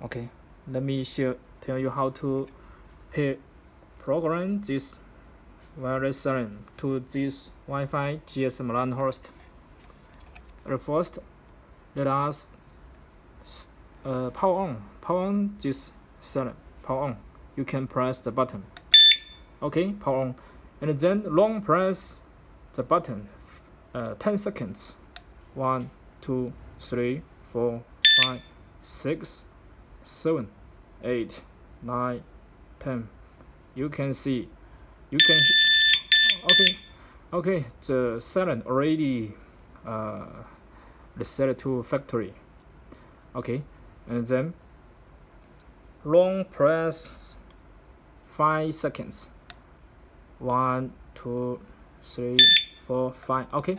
Okay, let me tell you how to program this wireless siren to this Wi-Fi GSM LAN host. First, let us power on this siren. Power on. You can press the button. Okay, power on, and then long press the button 10 seconds. 1, 2, 3, 4, 5, 6, 7, 8, 9, 10. You can see, okay, the siren already reset to factory. Okay, and then long press 5 seconds. 1, 2, 3, 4, 5. Okay,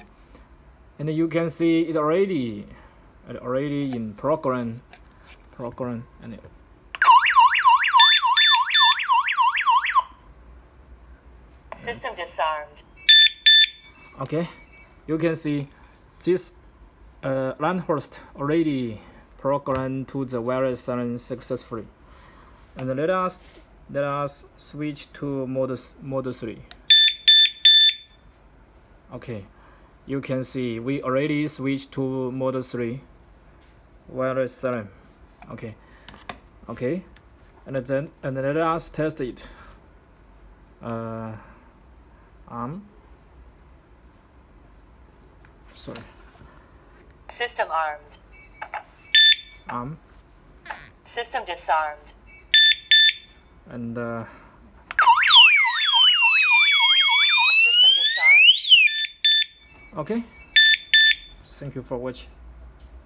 and you can see it already in program and system disarmed. Okay, you can see this LAN host already programmed to the wireless siren successfully. And let us switch to mode 3. Okay, you can see we already switched to mode 3 wireless siren. Okay, and let us test it. System armed. System disarmed. And System disarmed. okay, thank you for watching.